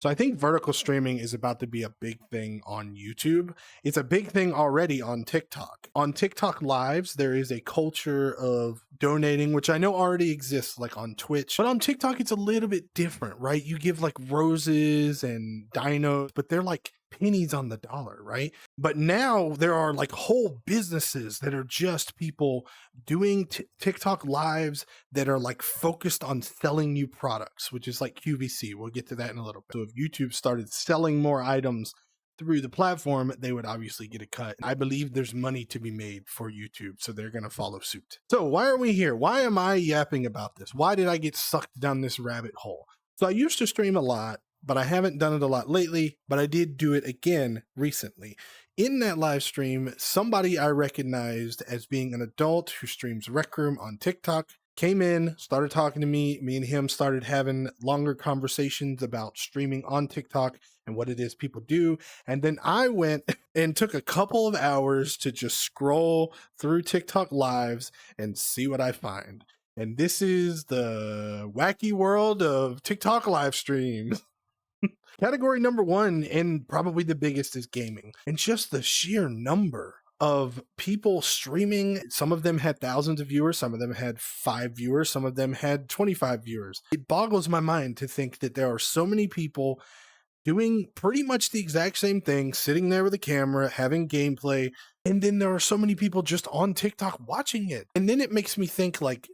So I think vertical streaming is about to be a big thing on YouTube. It's a big thing already on TikTok. On TikTok lives, there is a culture of donating, which I know already exists like on Twitch, but on TikTok, it's a little bit different, right? You give like roses and dinos, but they're like pennies on the dollar, right? But now there are like whole businesses that are just people doing TikTok lives that are like focused on selling new products, which is like QVC. We'll get to that in a little bit. So if YouTube started selling more items through the platform, they would obviously get a cut. I believe there's money to be made for YouTube, so they're going to follow suit. So why are we here? Why am I yapping about this? Why did I get sucked down this rabbit hole? So I used to stream a lot, but I haven't done it a lot lately, but I did do it again recently. In that live stream, somebody I recognized as being an adult who streams Rec Room on TikTok came in, started talking to me. Me and him started having longer conversations about streaming on TikTok and what it is people do. And then I went and took a couple of hours to just scroll through TikTok lives and see what I find. And this is the wacky world of TikTok live streams. Category number one, and probably the biggest, is gaming. And just the sheer number of people streaming. Some of them had thousands of viewers, some of them had 5 viewers, some of them had 25 viewers. It boggles my mind to think that there are so many people doing pretty much the exact same thing, sitting there with a camera, having gameplay, and then there are so many people just on TikTok watching it. And then it makes me think, like,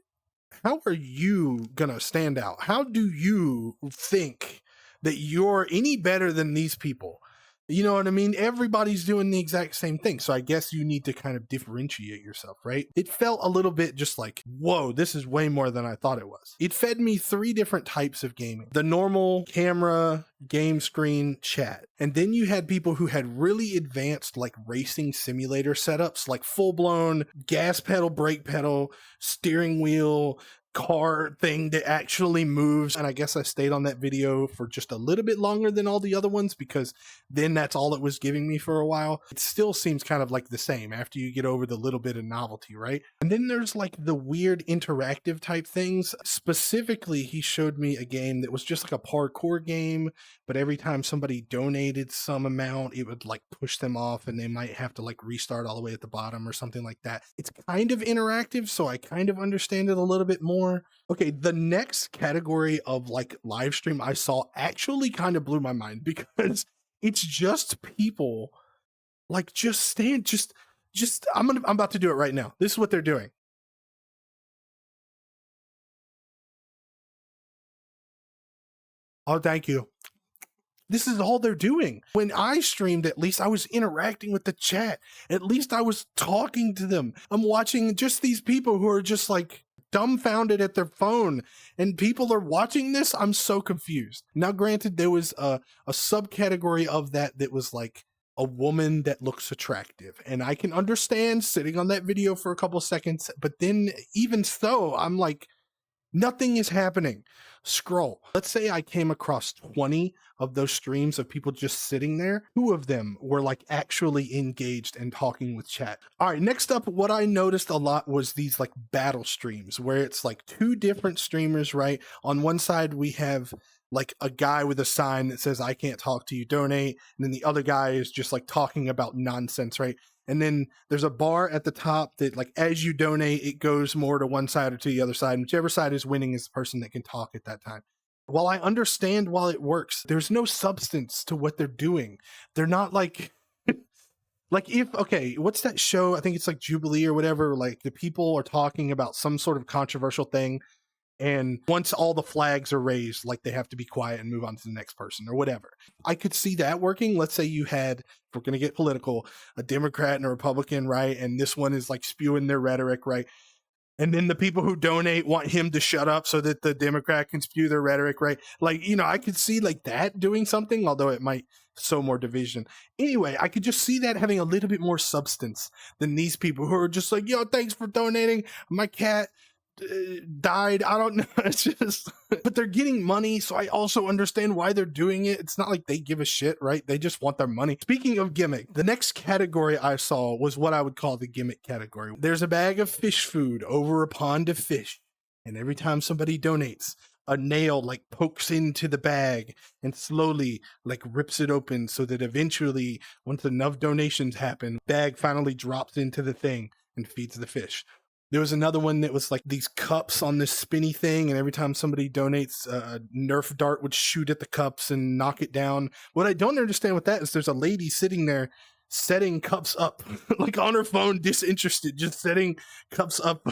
how are you gonna stand out? How do you think that you're any better than these people? You know what I mean? Everybody's doing the exact same thing. So I guess you need to kind of differentiate yourself, right? It felt a little bit just like, whoa, this is way more than I thought it was. It fed me 3 different types of gaming: the normal camera, game screen, chat. And then you had people who had really advanced like racing simulator setups, like full blown gas pedal, brake pedal, steering wheel, car thing that actually moves. And I guess I stayed on that video for just a little bit longer than all the other ones, because then that's all it was giving me for a while. It still seems kind of like the same after you get over the little bit of novelty, right? And then there's like the weird interactive type things. Specifically, he showed me a game that was just like a parkour game, but every time somebody donated some amount, it would like push them off and they might have to like restart all the way at the bottom or something like that. It's kind of interactive, so I kind of understand it a little bit more. Okay, the next category of like live stream I saw actually kind of blew my mind, because it's just people like just I'm about to do it right now. This is what they're doing. Oh, thank you. This is all they're doing. When I streamed, at least I was interacting with the chat. At least I was talking to them. I'm watching just these people who are just like dumbfounded at their phone, and people are watching this. I'm so confused. Now, granted, there was a subcategory of that was like a woman that looks attractive, and I can understand sitting on that video for a couple seconds, but then even so, I'm like, nothing is happening. Scroll. Let's say I came across 20 of those streams of people just sitting there. 2 of them were like actually engaged and talking with chat. All right, next up, what I noticed a lot was these like battle streams where it's like 2 different streamers, right? On one side, we have like a guy with a sign that says, "I can't talk to you, donate." And then the other guy is just like talking about nonsense, right? And then there's a bar at the top that, like, as you donate, it goes more to one side or to the other side. And whichever side is winning is the person that can talk at that time. While I understand while it works, there's no substance to what they're doing. They're not like, like okay, what's that show? I think it's like Jubilee or whatever. Like the people are talking about some sort of controversial thing, and once all the flags are raised, like they have to be quiet and move on to the next person or whatever. I could see that working. Let's say you had, if we're going to get political, a Democrat and a Republican, right? And this one is like spewing their rhetoric, right? And then the people who donate want him to shut up so that the Democrat can spew their rhetoric, right? Like, you know, I could see like that doing something, although it might sow more division. Anyway, I could just see that having a little bit more substance than these people who are just like, yo, thanks for donating. My cat died. I don't know. It's just, but they're getting money, so I also understand why they're doing it. It's not like they give a shit, right? They just want their money. Speaking of gimmick, the next category I saw was what I would call the gimmick category. There's a bag of fish food over a pond of fish, and every time somebody donates, a nail like pokes into the bag and slowly like rips it open so that eventually, once enough donations happen, bag finally drops into the thing and feeds the fish. There was another one that was like these cups on this spinny thing, and every time somebody donates, a Nerf dart would shoot at the cups and knock it down. What I don't understand with that is there's a lady sitting there setting cups up, like on her phone, disinterested, just setting cups up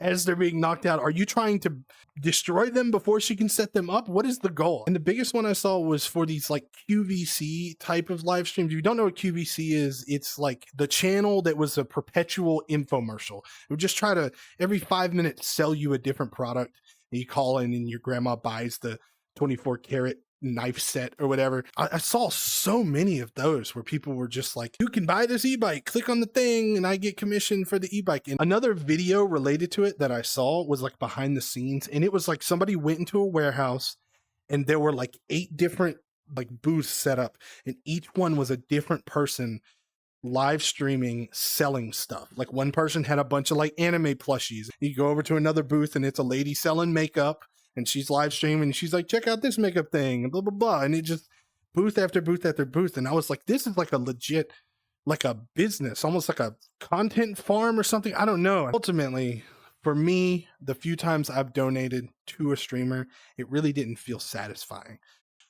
as they're being knocked out. Are you trying to destroy them before she can set them up? What is the goal? And the biggest one I saw was for these like QVC type of live streams. If you don't know what QVC is, it's like the channel that was a perpetual infomercial. It would just try to every 5 minutes sell you a different product. And you call in and your grandma buys the 24 karat knife set or whatever. I saw so many of those where people were just like, you can buy this e-bike, click on the thing and I get commission for the e-bike. And another video related to it that I saw was like behind the scenes, and it was like somebody went into a warehouse and there were like 8 different like booths set up, and each one was a different person live streaming selling stuff. Like one person had a bunch of like anime plushies. You go over to another booth and it's a lady selling makeup, and she's live streaming and she's like, check out this makeup thing and blah, blah, blah. And it just booth after booth after booth. And I was like, this is like a legit, like a business, almost like a content farm or something. I don't know. Ultimately, for me, the few times I've donated to a streamer, it really didn't feel satisfying.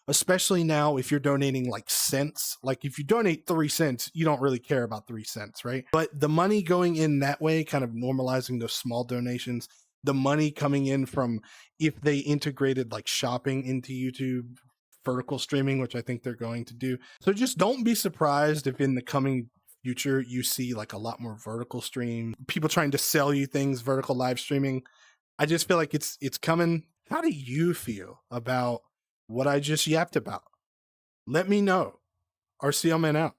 Especially now, if you're donating like cents, like if you donate 3 cents, you don't really care about 3 cents, right? But the money going in that way, kind of normalizing those small donations, the money coming in from if they integrated like shopping into YouTube, vertical streaming, which I think they're going to do. So just don't be surprised if in the coming future you see like a lot more vertical stream, people trying to sell you things, vertical live streaming. I just feel like it's coming. How do you feel about what I just yapped about? Let me know. RCL Man out.